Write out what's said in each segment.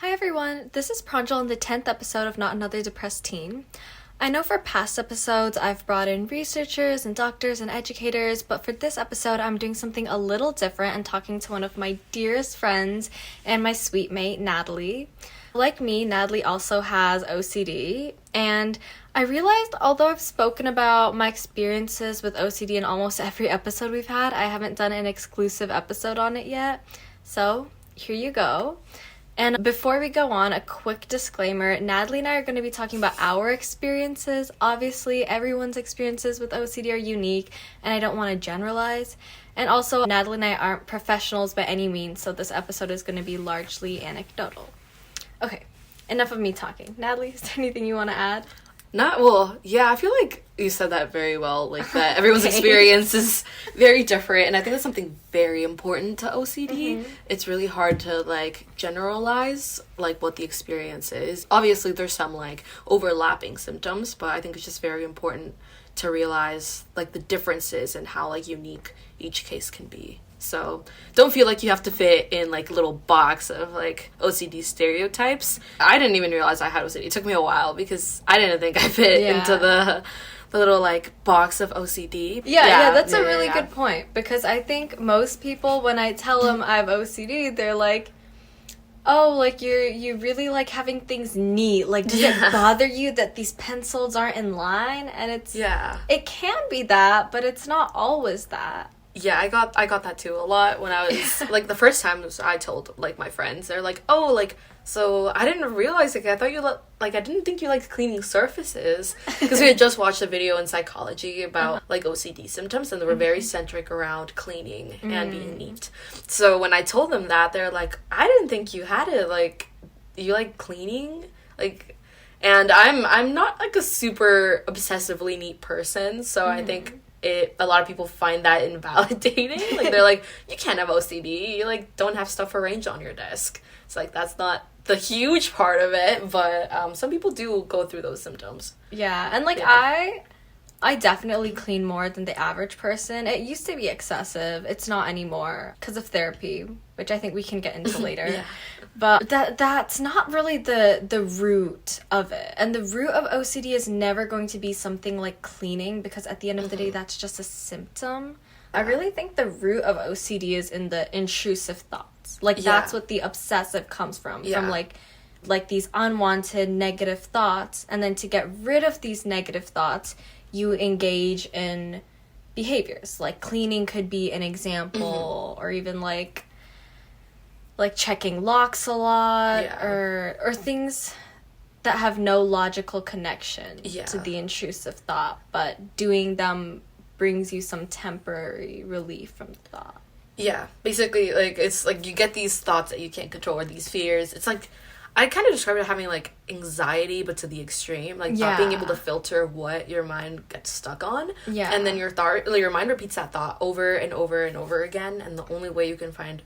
Hi everyone, this is Pranjal in the 10th episode of Not Another Depressed Teen. I know for past episodes I've brought in researchers and doctors and educators, but for this episode I'm doing something a little different and talking to one of my dearest friends and my sweet mate, Natalie. Like me, Natalie also has OCD, and I realized although I've spoken about my experiences with OCD in almost every episode we've had, I haven't done an exclusive episode on it yet. So, here you go. And before we go on, a quick disclaimer, Natalie and I are going to be talking about our experiences. Obviously, everyone's experiences with OCD are unique, and I don't want to generalize. And also, Natalie and I aren't professionals by any means, so this episode is going to be largely anecdotal. Okay, enough of me talking. Natalie, is there anything you want to add? I feel like you said that very well, like that everyone's experience is very different, and I think that's something very important to OCD. Mm-hmm. It's really hard to, generalize, what the experience is. Obviously, there's some, overlapping symptoms, but I think it's just very important to realize, the differences and how, unique each case can be. So don't feel like you have to fit in little box of OCD stereotypes. I didn't even realize I had OCD. It took me a while because I didn't think I fit into the little box of OCD. Yeah, that's a really good point, because I think most people, when I tell them I have OCD, they're like, oh, you really like having things neat. Does it bother you that these pencils aren't in line? And it can be that, but it's not always that. Yeah, I got that too a lot when I was, the first time I told, my friends, they're like, oh, so I didn't realize, I thought you, I didn't think you liked cleaning surfaces, because we had just watched a video in psychology about, OCD symptoms, and they were very centric around cleaning and being neat. So when I told them that, they're like, I didn't think you had it, you like cleaning? And I'm not, a super obsessively neat person, so I think a lot of people find that invalidating. They're like, you can't have OCD, you don't have stuff arranged on your desk. It's that's not the huge part of it, but some people do go through those symptoms. Yeah, and I definitely clean more than the average person. It used to be excessive. It's not anymore because of therapy, which I think we can get into later. But that's not really the root of it. And the root of OCD is never going to be something like cleaning, because at the end of the day, that's just a symptom. I really think the root of OCD is in the intrusive thoughts. That's what the obsessive comes from. From these unwanted negative thoughts. And then to get rid of these negative thoughts, you engage in behaviors. Cleaning could be an example, or even checking locks a lot, or things that have no logical connection to the intrusive thought, but doing them brings you some temporary relief from the thought. Yeah, basically, it's you get these thoughts that you can't control, or these fears. It's I kind of describe it as having anxiety, but to the extreme, not being able to filter what your mind gets stuck on. Yeah, and then your mind repeats that thought over and over and over again, and the only way you can find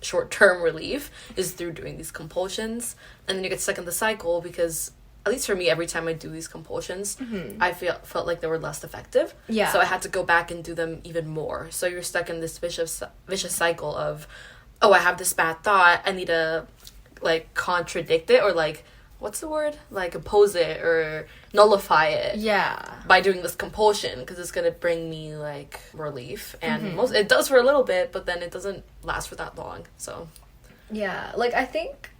short-term relief is through doing these compulsions, and then you get stuck in the cycle, because at least for me, every time I do these compulsions, I felt like they were less effective. Yeah, so I had to go back and do them even more. So you're stuck in this vicious cycle of, oh, I have this bad thought, I need to contradict it, or what's the word? Oppose it or nullify it. Yeah. By doing this compulsion, because it's gonna bring me relief, and it does for a little bit, but then it doesn't last for that long. So. Yeah, I think,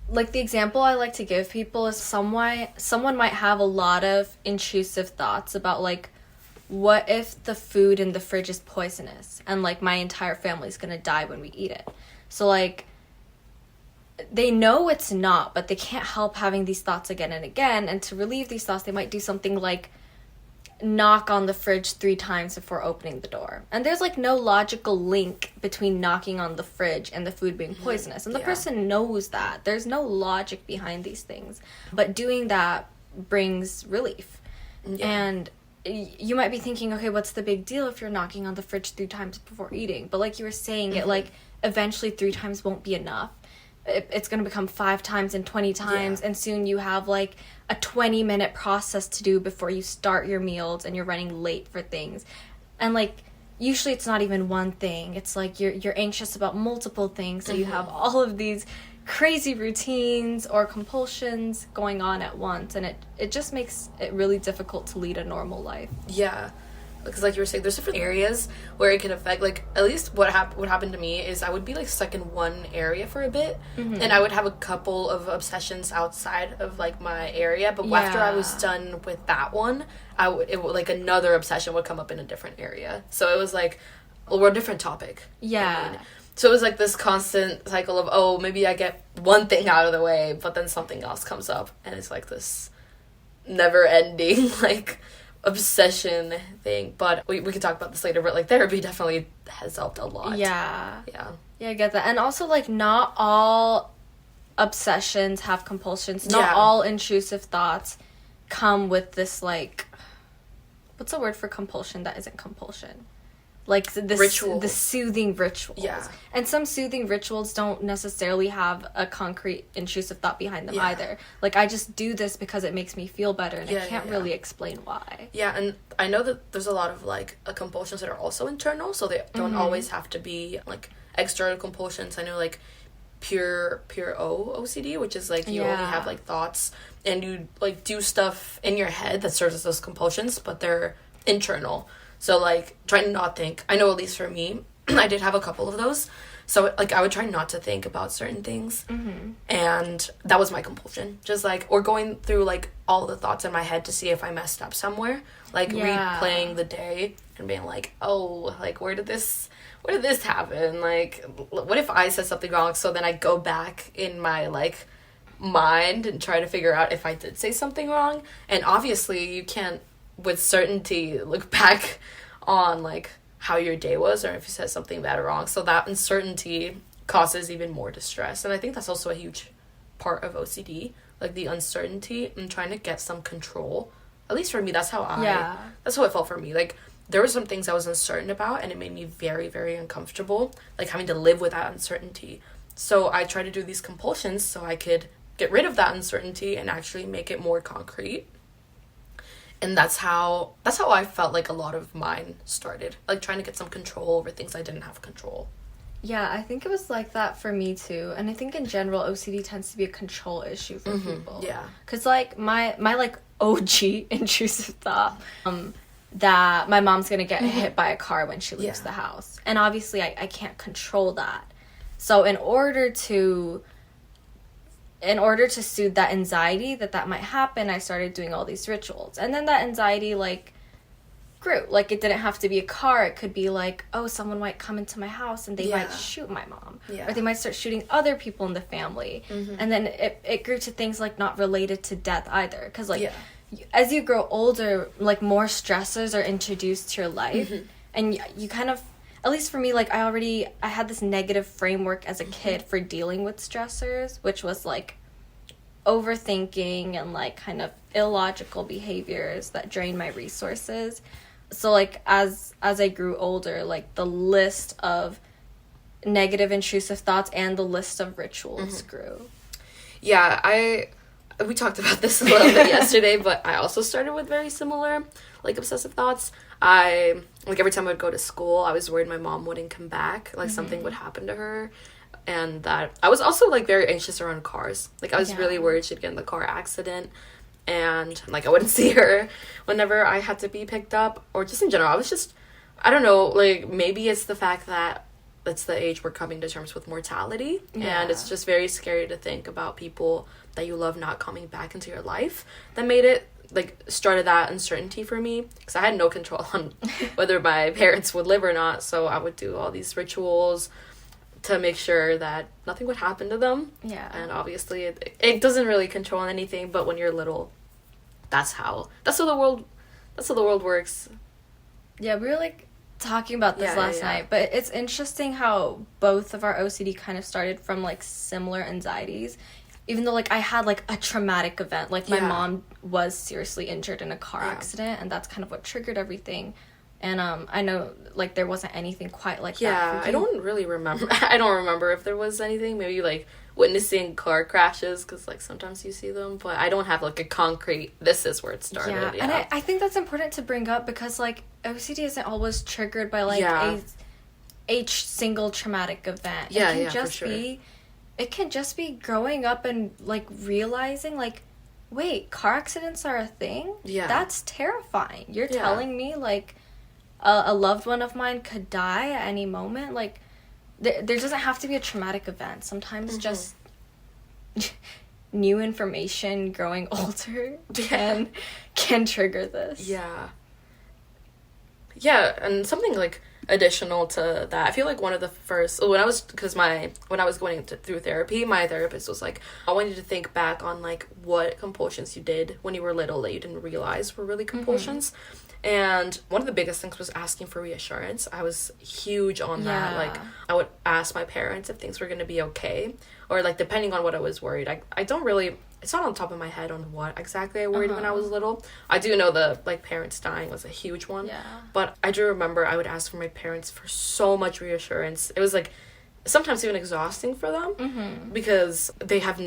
the example I like to give people is someone might have a lot of intrusive thoughts about what if the food in the fridge is poisonous, and my entire family's gonna die when we eat it. So they know it's not, but they can't help having these thoughts again and again. And to relieve these thoughts, they might do something like knock on the fridge 3 times before opening the door. And there's no logical link between knocking on the fridge and the food being poisonous. And the person knows that. There's no logic behind these things. But doing that brings relief. Yeah. And you might be thinking, okay, what's the big deal if you're knocking on the fridge 3 times before eating? But like you were saying, it eventually 3 times won't be enough. It's going to become 5 times and 20 times, and soon you have a 20-minute process to do before you start your meals, and you're running late for things. And usually it's not even one thing. It's you're anxious about multiple things, so you have all of these crazy routines or compulsions going on at once, and it just makes it really difficult to lead a normal life. Yeah. Because like you were saying, there's different areas where it can affect, like, at least what happened to me is I would be like stuck in one area for a bit, and I would have a couple of obsessions outside of like my area, but after I was done with that one, it would like another obsession would come up in a different area. So it was like, well, we're a different topic. Yeah. I mean, so it was like this constant cycle of, oh, maybe I get one thing out of the way, but then something else comes up, and it's like this never ending like obsession thing. But we can talk about this later, but like therapy definitely has helped a lot. Yeah, I get that. And also, like, not all obsessions have compulsions. Not all intrusive thoughts come with this, like, what's the word for compulsion that isn't compulsion? Like the soothing rituals. Yeah. And some soothing rituals don't necessarily have a concrete intrusive thought behind them either. Like, I just do this because it makes me feel better, and I can't really explain why. Yeah, and I know that there's a lot of, like, compulsions that are also internal, so they don't always have to be, like, external compulsions. I know, like, pure OCD, which is, like, you only have, like, thoughts, and you, like, do stuff in your head that serves as those compulsions, but they're internal. So, like, trying to not think. I know, at least for me, I did have a couple of those. So, like, I would try not to think about certain things. And that was my compulsion. Just, like, or going through, like, all the thoughts in my head to see if I messed up somewhere. Like, replaying the day and being like, oh, like, where did this happen? Like, what if I said something wrong? So then I go back in my, like, mind and try to figure out if I did say something wrong. And obviously, you can't with certainty look back on, like, how your day was or if you said something bad or wrong. So that uncertainty causes even more distress. And I think that's also a huge part of OCD, like the uncertainty and trying to get some control. At least for me, that's how that's how it felt for me. Like, there were some things I was uncertain about, and it made me very, very uncomfortable, like having to live with that uncertainty. So I tried to do these compulsions so I could get rid of that uncertainty and actually make it more concrete. And that's how I felt like a lot of mine started. Like, trying to get some control over things I didn't have control. Yeah, I think it was like that for me, too. And I think in general, OCD tends to be a control issue for people. Yeah. Because, like, my like, OG intrusive thought, that my mom's going to get hit by a car when she leaves the house. And obviously, I can't control that. So in order to soothe that anxiety that might happen, I started doing all these rituals. And then that anxiety, like, grew. Like, it didn't have to be a car. It could be like, oh, someone might come into my house and they might shoot my mom. Yeah. Or they might start shooting other people in the family. And then it grew to things, like, not related to death either. Because, like, as you grow older, like, more stressors are introduced to your life. And you kind of, at least for me, like, I had this negative framework as a kid for dealing with stressors, which was, like, overthinking and, like, kind of illogical behaviors that drain my resources. So, like, as I grew older, like, the list of negative intrusive thoughts and the list of rituals grew. Yeah, we talked about this a little bit yesterday, but I also started with very similar, like, obsessive thoughts. Like, every time I would go to school, I was worried my mom wouldn't come back, like, something would happen to her. And that I was also, like, very anxious around cars. Like, I was really worried she'd get in the car accident, and, like, I wouldn't see her whenever I had to be picked up, or just in general. I was just, I don't know, like, maybe it's the fact that it's the age we're coming to terms with mortality, and it's just very scary to think about people that you love not coming back into your life. That made it, like, started that uncertainty for me, because I had no control on whether my parents would live or not. So I would do all these rituals to make sure that nothing would happen to them. Yeah. And obviously it doesn't really control anything, but when you're little, that's how the world works. Yeah, we were, like, talking about this last night, but it's interesting how both of our OCD kind of started from, like, similar anxieties. Even though, like, I had, like, a traumatic event. Like, my mom was seriously injured in a car accident, and that's kind of what triggered everything. And I know, like, there wasn't anything quite like that. Yeah, I don't really remember. I don't remember if there was anything. Maybe, like, witnessing car crashes, because, like, sometimes you see them. But I don't have, like, a concrete, this is where it started. Yeah, and I think that's important to bring up, because, like, OCD isn't always triggered by, like, a single traumatic event. It can just be it can just be growing up and, like, realizing, like, wait, car accidents are a thing? Yeah. That's terrifying. You're telling me, like, a loved one of mine could die at any moment? Like, there doesn't have to be a traumatic event. Sometimes just new information growing older can trigger this. Yeah. Yeah, and something, like, additional to that, I feel like one of the first, when I was going through therapy, my therapist was like, I want you to think back on, like, what compulsions you did when you were little that you didn't realize were really compulsions. And one of the biggest things was asking for reassurance. I was huge on that. Like, I would ask my parents if things were going to be okay, or, like, depending on what I was worried. I don't really, it's not on top of my head on what exactly I worried when I was little. I do know the, like, parents dying was a huge one. Yeah. But I do remember I would ask for my parents for so much reassurance. It was, like, sometimes even exhausting for them because they had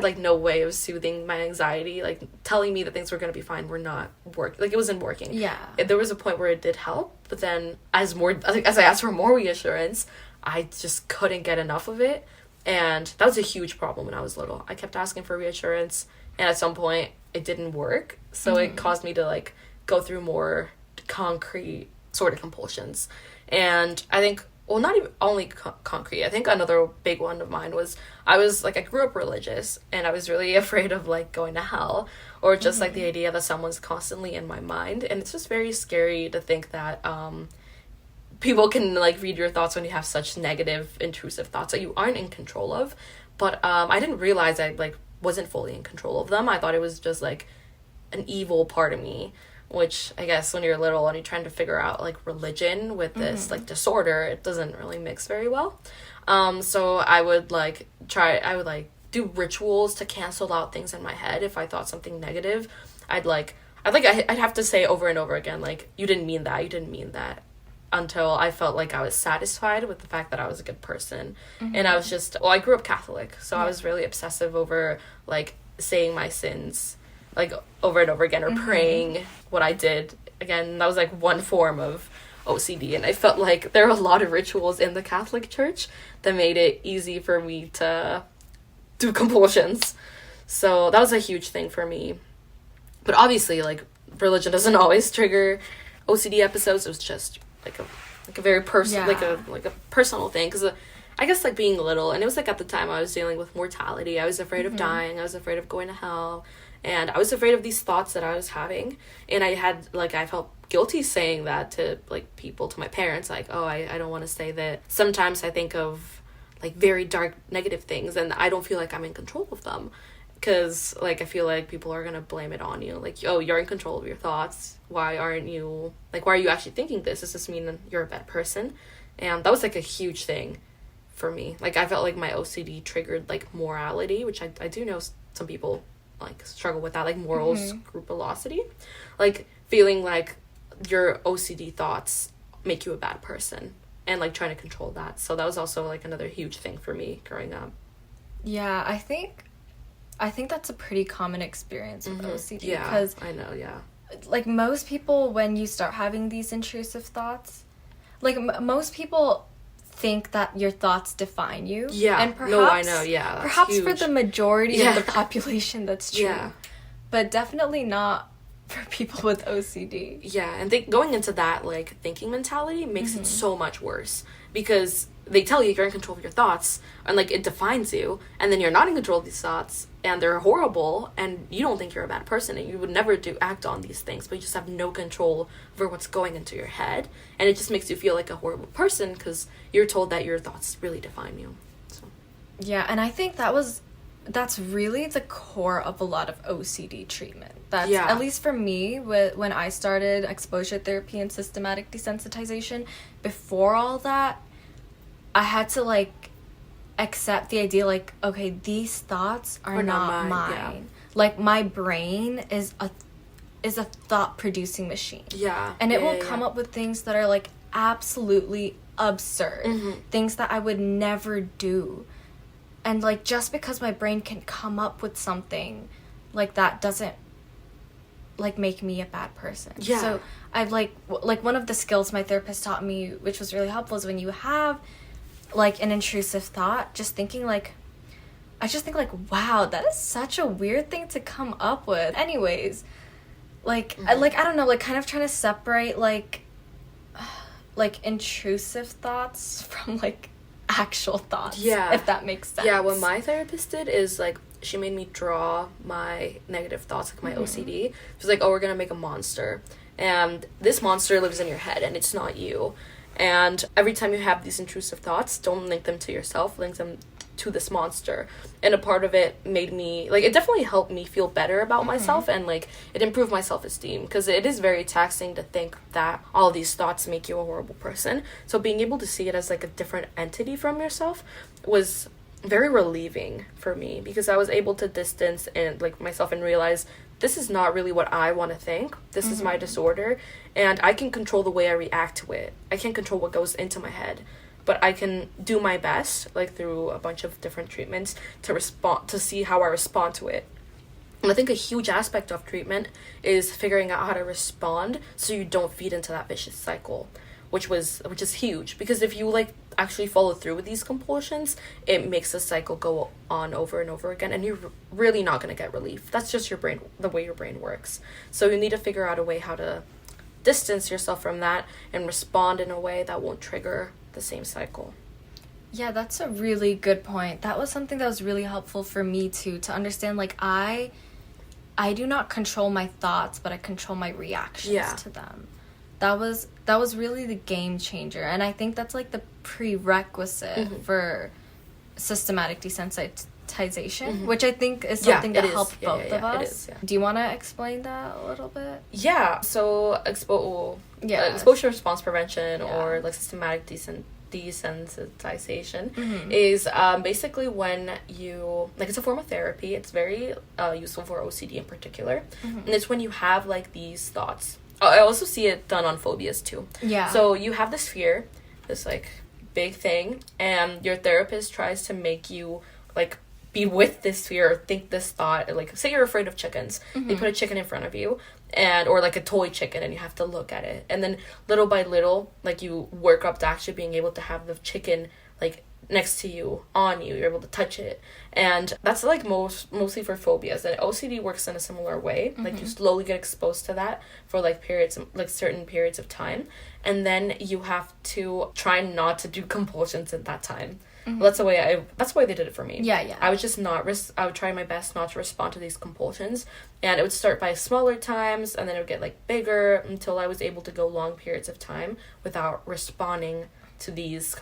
like no way of soothing my anxiety, like telling me that things were going to be fine were not like it wasn't working. There was a point where it did help, but then as I asked for more reassurance, I just couldn't get enough of it, and that was a huge problem when I was little. I kept asking for reassurance, and at some point it didn't work, so it caused me to, like, go through more concrete sort of compulsions. And I think, well, not even only concrete. I think another big one of mine was I grew up religious, and I was really afraid of, like, going to hell, or just like the idea that someone's constantly in my mind. And it's just very scary to think that people can, like, read your thoughts when you have such negative, intrusive thoughts that you aren't in control of. But I didn't realize I, like, wasn't fully in control of them. I thought it was just, like, an evil part of me, which I guess when you're little and you're trying to figure out, like, religion with this, like, disorder, it doesn't really mix very well. So I would do rituals to cancel out things in my head. If I thought something negative, I'd have to say over and over again, like, you didn't mean that, until I felt like I was satisfied with the fact that I was a good person. And I was just, I grew up Catholic, so I was really obsessive over, like, saying my sins, like, over and over again, or praying what I did. Again, that was, like, one form of OCD, and I felt like there were a lot of rituals in the Catholic Church that made it easy for me to do compulsions. So that was a huge thing for me. But obviously, like, religion doesn't always trigger OCD episodes. It was just, like, a very personal, like a personal thing, because I guess, like, being little, and it was, like, at the time I was dealing with mortality. I was afraid of dying. I was afraid of going to hell. And I was afraid of these thoughts that I was having. And I felt guilty saying that to, like, people, to my parents. Like, oh, I don't want to say that. Sometimes I think of, like, very dark, negative things, and I don't feel like I'm in control of them. Because, like, I feel like people are going to blame it on you. Like, oh, you're in control of your thoughts. Why are you actually thinking this? Does this mean you're a bad person? And that was, like, a huge thing for me. Like, I felt like my OCD triggered, like, morality, which I do know some people, like, struggle with that, like, moral scrupulosity, like, feeling like your OCD thoughts make you a bad person, and, like, trying to control that. So that was also, like, another huge thing for me growing up. Yeah, I think that's a pretty common experience with OCD. Yeah, because, I know, yeah. Like, most people, when you start having these intrusive thoughts, like, most people think that your thoughts define you. Yeah. And perhaps, no, I know, yeah. Perhaps huge. for the majority of the population, that's true. Yeah. But definitely not for people with OCD. Yeah, and going into that, like, thinking mentality makes it so much worse, because they tell you you're in control of your thoughts, and, like, it defines you, and then you're not in control of these thoughts, and they're horrible, and you don't think you're a bad person, and you would never act on these things, but you just have no control over what's going into your head, and it just makes you feel like a horrible person, because you're told that your thoughts really define you. So. Yeah, and I think that's really the core of a lot of OCD treatment. That's, at least for me, when I started exposure therapy and systematic desensitization, before all that, I had to, like, accept the idea, like, okay, these thoughts are not mine. Yeah. Like, my brain is a thought-producing machine. Yeah. And it will come up with things that are, like, absolutely absurd. Things that I would never do. And, like, just because my brain can come up with something like that doesn't, like, make me a bad person. Yeah. So I've, like, one of the skills my therapist taught me, which was really helpful, is when you have, like, an intrusive thought, just thinking, like, I just think, like, wow, that is such a weird thing to come up with. Anyways, like, I don't know, like, kind of trying to separate, like, intrusive thoughts from, like, actual thoughts. Yeah. If that makes sense. Yeah, what my therapist did is, like, she made me draw my negative thoughts, like my OCD. She's like, oh, we're gonna make a monster. And this monster lives in your head, and it's not you. And every time you have these intrusive thoughts, don't link them to yourself, link them to this monster. And a part of it made me, like, it definitely helped me feel better about myself, and, like, it improved my self-esteem, because it is very taxing to think that all these thoughts make you a horrible person. So being able to see it as, like, a different entity from yourself was very relieving for me, because I was able to distance and, like, myself and realize this is not really what I want to think. This is my disorder, and I can control the way I react to it. I can't control what goes into my head, but I can do my best, like, through a bunch of different treatments to see how I respond to it. And I think a huge aspect of treatment is figuring out how to respond so you don't feed into that vicious cycle, which is huge, because if you, like, actually follow through with these compulsions, it makes the cycle go on over and over again, and you're really not going to get relief. That's just your brain, the way your brain works. So you need to figure out a way how to distance yourself from that and respond in a way that won't trigger the same cycle. Yeah, that's a really good point. That was something that was really helpful for me too, to understand, like, I do not control my thoughts, but I control my reactions to them. That was really the game changer, and I think that's, like, the prerequisite for systematic desensitization, which I think is something that helped both of us. It is, yeah. Do you want to explain that a little bit? Yeah, so exposure response prevention, or, like, systematic desensitization is basically when you, like, it's a form of therapy. It's very useful for OCD in particular, and it's when you have, like, these thoughts. I also see it done on phobias too. Yeah. So you have this fear, this, like, big thing, and your therapist tries to make you, like, be with this fear or think this thought. Like, say you're afraid of chickens. They put a chicken in front of you, or, like, a toy chicken, and you have to look at it. And then little by little, like, you work up to actually being able to have the chicken, like, next to you, on you. You're able to touch it. And that's, like, mostly for phobias. And OCD works in a similar way. Like, you slowly get exposed to that for, like, certain periods of time. And then you have to try not to do compulsions at that time. That's the way they did it for me. Yeah. I would just I would try my best not to respond to these compulsions. And it would start by smaller times, and then it would get, like, bigger, until I was able to go long periods of time without responding to these,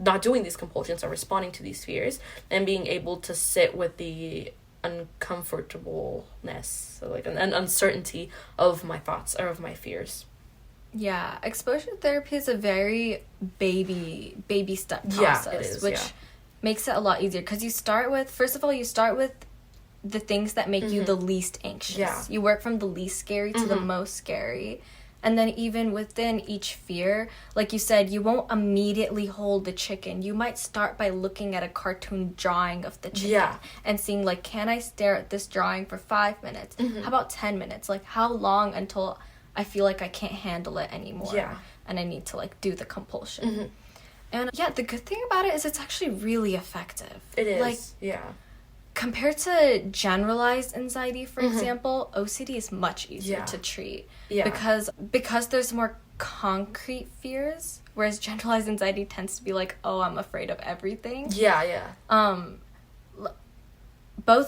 not doing these compulsions or responding to these fears, and being able to sit with the uncomfortableness, so, like, an uncertainty of my thoughts or of my fears. Yeah, exposure therapy is a very baby step process, which makes it a lot easier, because you start with the things that make you the least anxious. Yeah. You work from the least scary to the most scary. And then even within each fear, like you said, you won't immediately hold the chicken. You might start by looking at a cartoon drawing of the chicken and seeing, like, can I stare at this drawing for 5 minutes? How about 10 minutes? Like, how long until I feel like I can't handle it anymore and I need to, like, do the compulsion? And the good thing about it is it's actually really effective. It is, like, compared to generalized anxiety, for example, OCD is much easier to treat. Yeah. Because there's more concrete fears, whereas generalized anxiety tends to be like, oh, I'm afraid of everything. Yeah. Both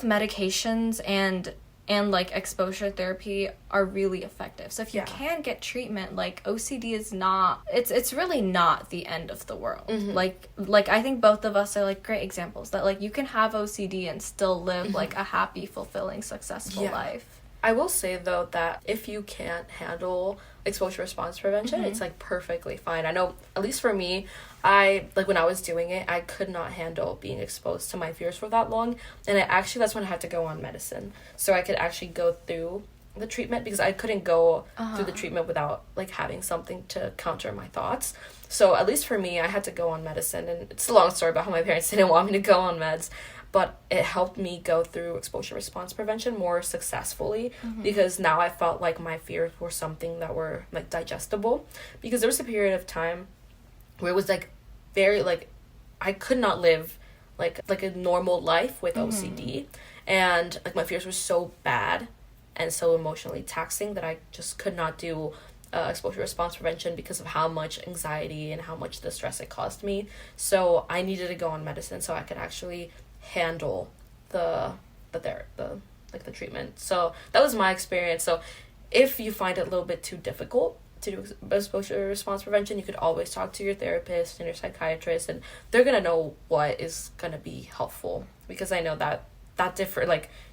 medications and like exposure therapy are really effective. So if you can get treatment, like, OCD is not, it's really not the end of the world. Like I think both of us are, like, great examples that, like, you can have OCD and still live like a happy, fulfilling, successful life. I will say, though, that if you can't handle exposure response prevention, it's, like, perfectly fine. I know, at least for me, when I was doing it, I could not handle being exposed to my fears for that long. And that's when I had to go on medicine. So I could actually go through the treatment, because I couldn't go through the treatment without, like, having something to counter my thoughts. So at least for me, I had to go on medicine. And it's a long story about how my parents didn't want me to go on meds. But it helped me go through exposure response prevention more successfully, because now I felt like my fears were something that were, like, digestible. Because there was a period of time where it was, like, very, like, I could not live like a normal life with OCD. And like my fears were so bad and so emotionally taxing that I just could not do exposure response prevention because of how much anxiety and how much the stress it caused me. So I needed to go on medicine so I could actually handle the treatment. So that was my experience. So if you find it a little bit too difficult to do exposure response prevention, you could always talk to your therapist and your psychiatrist, and they're gonna know what is gonna be helpful, because I know that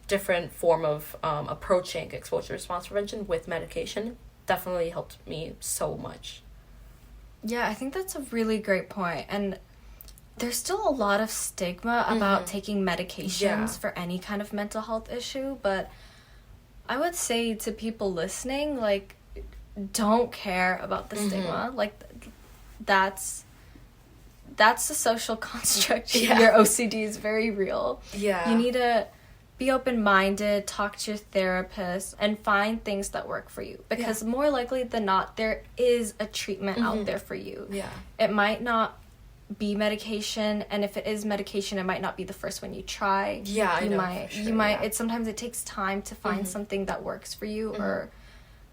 different form of approaching exposure response prevention with medication definitely helped me so much. Yeah, I think that's a really great point. And there's still a lot of stigma about taking medications for any kind of mental health issue, but I would say to people listening, like, don't care about the stigma. Like, that's a social construct. Your OCD is very real. You need to be open-minded, talk to your therapist, and find things that work for you, because more likely than not, there is a treatment out there for you. It might not be medication, and if it is medication, it might not be the first one you try. Sometimes it takes time to find something that works for you, or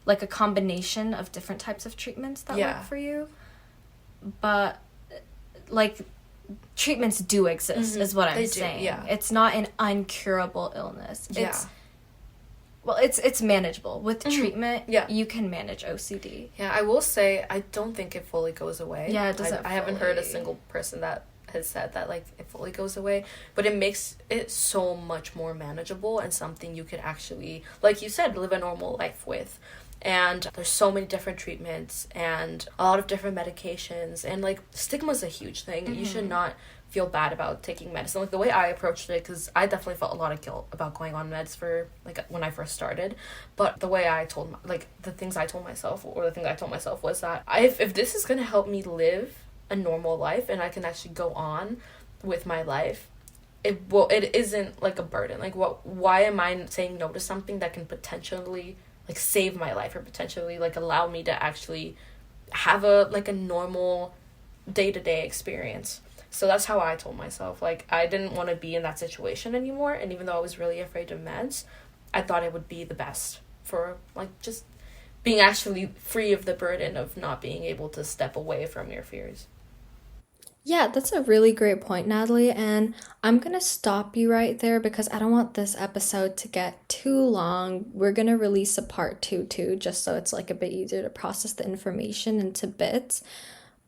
like a combination of different types of treatments that work for you. But like, treatments do exist, is what I'm saying. It's not an uncurable illness. It's manageable. With treatment, you can manage OCD. Yeah, I will say, I don't think it fully goes away. Yeah, it doesn't I haven't heard a single person that has said that, like, it fully goes away. But it makes it so much more manageable and something you could actually, like you said, live a normal life with. And there's so many different treatments and a lot of different medications. And, like, stigma is a huge thing. You should not feel bad about taking medicine. Like, the way I approached it, because I definitely felt a lot of guilt about going on meds for, like, when I first started. But the way the things I told myself was that if this is going to help me live a normal life and I can actually go on with my life, it isn't, like, a burden. Like, why am I saying no to something that can potentially, like, save my life, or potentially, like, allow me to actually have a normal day-to-day experience? So that's how I told myself. Like, I didn't want to be in that situation anymore, and even though I was really afraid of meds, I thought it would be the best for, like, just being actually free of the burden of not being able to step away from your fears. Yeah, that's a really great point, Natalie, and I'm going to stop you right there because I don't want this episode to get too long. We're going to release a part 2 too, just so it's, like, a bit easier to process the information into bits.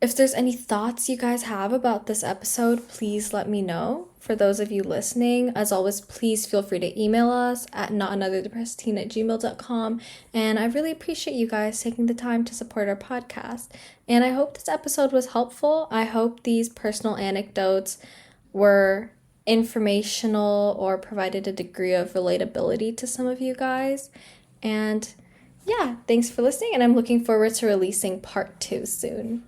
If there's any thoughts you guys have about this episode, please let me know. For those of you listening, as always, please feel free to email us at notanotherdepressedteen@gmail.com. And I really appreciate you guys taking the time to support our podcast. And I hope this episode was helpful. I hope these personal anecdotes were informational or provided a degree of relatability to some of you guys. And yeah, thanks for listening. And I'm looking forward to releasing part 2 soon.